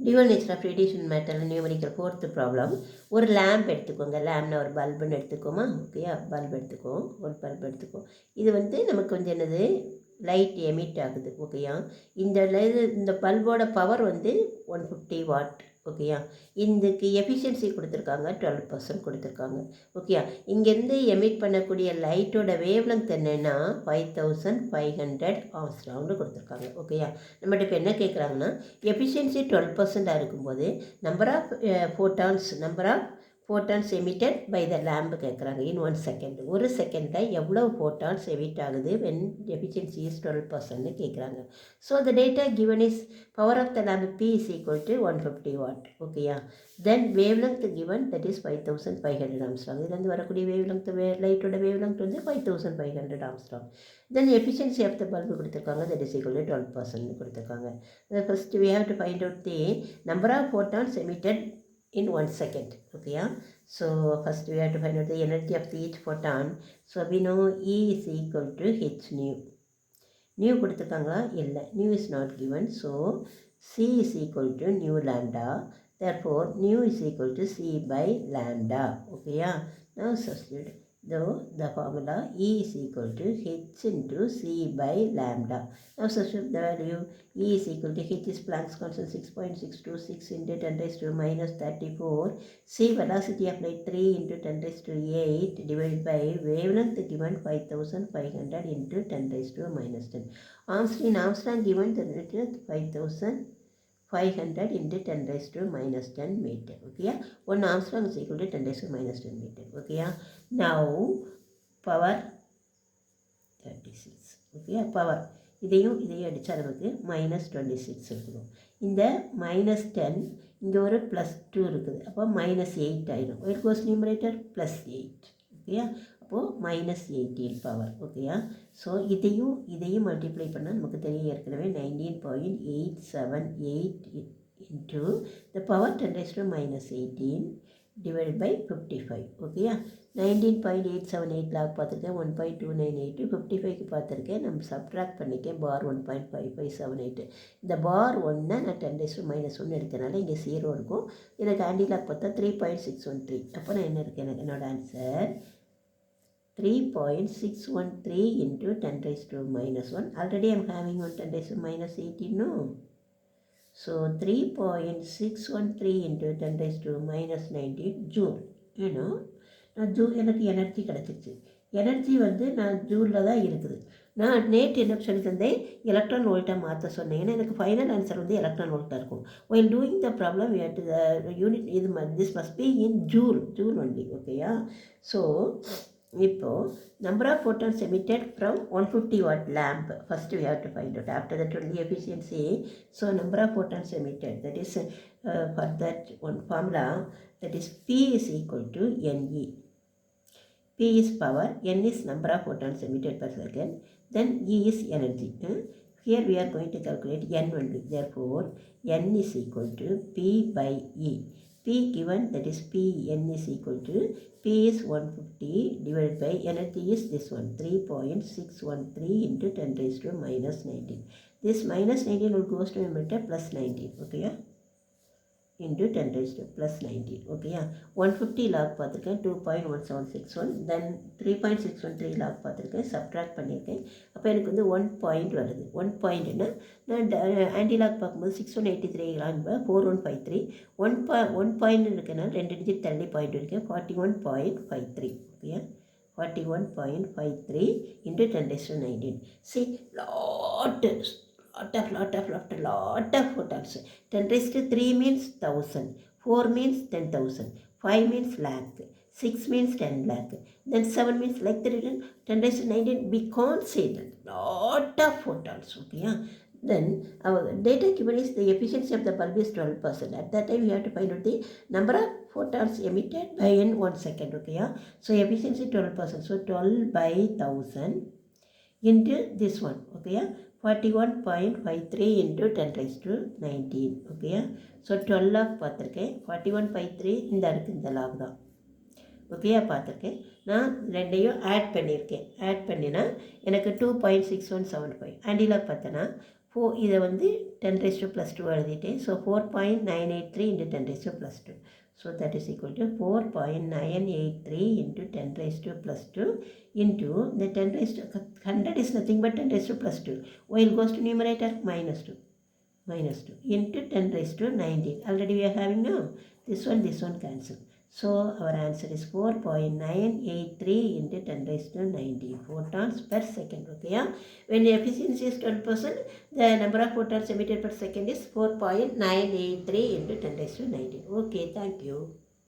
Dual nature of radiation matter numerical fourth problem. ஒரு lamp எடுத்துக்கோங்க. லேம்ப்னா ஒரு பல்புன்னு எடுத்துக்கோமா? ஓகேயா? பல்ப் எடுத்துக்கோ, ஒரு பல்ப் எடுத்துக்கோ. இது வந்து நமக்கு வந்து என்னது, லைட் எமிட் ஆகுது. ஓகேயா? இந்த பல்போட பவர் வந்து 150 வாட். ஓகேயா? இதுக்கு எஃபிஷியன்சி கொடுத்துருக்காங்க 12% கொடுத்துருக்காங்க. ஓகேயா? இங்கேருந்து எமிட் பண்ணக்கூடிய லைட்டோட வேவ் லெங்த் என்னென்னா 5500 ஆம்ஸ்ட்ராங்னு கொடுத்துருக்காங்க. ஓகேயா? நம்மகிட்ட இப்போ என்ன கேட்குறாங்கன்னா, எஃபிஷியன்சி 12% இருக்கும்போது number of photons emitted by the lamp கேட்குறாங்க இன் 1 செகண்ட். ஒரு செகண்டில் எவ்வளோ ஃபோட்டான்ஸ் எமிட் ஆகுது வென் எஃபிஷியன்சி இஸ் 12% கேட்குறாங்க. So the data given is power of the lamp P is equal to 150 watt. ஓகேயா? Then wavelength given that is 5500 angstrom. இதுலேருந்து வரக்கூடிய லைட்டோட வேவ் லெங்த் வந்து 5500 angstrom. Then efficiency of the bulb கொடுத்துருக்காங்க that is equal to 12% கொடுத்துருக்காங்க. First we have to find out the number of photons emitted in 1 second. Okay, so first we have to find out the energy of each photon. So we know E is equal to h nu. Nu கொடுத்துருக்காங்களா? இல்லை, nu is not given. So C is equal to nu lambda. Therefore nu is equal to C by lambda. Okay, now substitute. Though the formula E is equal to h into C by lambda. Now substitute the value. E is equal to h is Planck's constant 6.626 into 10 raised to minus 34. C velocity of light 3 into 10 raised to 8 divided by wavelength given 5500 into 10 raised to minus 10. Armstrong given the 5500 into 10 raised to minus 10 meter. Okay, 1 Armstrong is equal to 10 raised to minus 10 meter. Okay, now power 36. Okay, power இதையும் அடித்தா நமக்கு -26 இருக்கணும். இந்த -10 இங்கே ஒரு +2 இருக்குது, அப்போ -8 ஆயிடும். It goes numerator +8. ஓகேயா? அப்போது -18 பவர். ஓகேயா? ஸோ இதையும் மல்டிப்ளை பண்ணால் நமக்கு தெரியும் ஏற்கனவே 19.878 into the power 10 raised to -18 divided by 55. ஓகேயா? 19.878 லாக் பார்த்துருக்கேன், 1.298. 55க்கு பார்த்துருக்கேன், நம்ம சப்ட்ராக்ட் பண்ணிக்கேன், பார் 1.5578. இந்த பார் 1 நான் 10 raised to -1 எடுத்தனால இங்கே 0 இருக்கும். எனக்கு ஆன்டி லாக் பார்த்தா 3.613. அப்போ நான் என்ன இருக்குது, எனக்கு என்னோட answer 3.613 into 10 raised to -1. Already I am having 10 raised to -18, no? So 3.613 into 10 raised to -19 joule. நான் எனக்கு எனர்ஜி கிடச்சிருச்சு. எனர்ஜி வந்து நான் ஜூலில் தான் இருக்குது. நான் நேற்று என்ன சொல்லி தந்தேன், எலக்ட்ரான் வோல்ட்டாக மாற்ற சொன்னேன். ஏன்னா எனக்கு ஃபைனல் ஆன்சர் வந்து எலக்ட்ரான் வோல்ட்டாக இருக்கும். While doing the problem unit this must be in joule only. ஓகேயா? ஸோ இப்போது number of photons emitted from 150 watt lamp first we have to find out. After that only efficiency. So number of photons emitted, that is for that one formula, that is P is equal to Ne. P is power, N is number of photons emitted per second, then E is energy. Here we are going to calculate N only. Therefore N is equal to P by E. P given, that is P N is equal to P is 150 divided by energy is this one, 3.613 into 10 raised to -19. This -19 will goes to numerator +19. Okay, into 10 raised to +19. Okay, 150 log பார்த்துருக்கேன், 2.1761. then 3.613 log பார்த்துருக்கேன், subtract பண்ணியிருக்கேன். அப்போ எனக்கு வந்து 1 point வருது. 1 பாயிண்ட்னா நான் anti lock பார்க்கும்போது 6183 4153. 1 point இருக்குன்னா 2 டிஜிட் தள்ளி பாயிண்ட் இருக்கேன், 41.53. Okay, 41.53 into 10 raised to 19. See, lot of photons. 10 raised to 3 means 1000, 4 means 10,000, 5 means lakh, 6 means 10 lakh, then 7 means like that. 10 raised to 19, we can't say that. Lot of photons. Okay, then our data given is the efficiency of the bulb is 12%. At that time we have to find out the number of photons emitted by in 1 second. Okay, so efficiency 12%. So 12 by 1000 into this one. Okay, 41.53 into 10 raised to 19. Okay, so 12 log பார்த்துருக்கேன், 41.53 இந்த இருக்குது, இந்த lock தான். ஓகேயா? பார்த்துருக்கேன். நான் ரெண்டையும் add பண்ணியிருக்கேன். ஆட் பண்ணினா எனக்கு 2.6175. ஆன்டி லாக் பார்த்தேன்னா இதை வந்து 10 raised to plus 2 எழுதிட்டேன். So 4.983 into 10 raised to plus 2. So that is equal to 4.983 into 10 raised to plus 2 into the 10 raised to 100 is nothing but 10 raised to plus 2. While goes to numerator minus 2 into 10 raised to 19. Already we are having now this one cancel. So our answer is 4.983 into 10 raised to 19 photons per second. Okay, yeah? When the efficiency is 12%, the number of photons emitted per second is 4.983 into 10 raised to 19. Okay, thank you.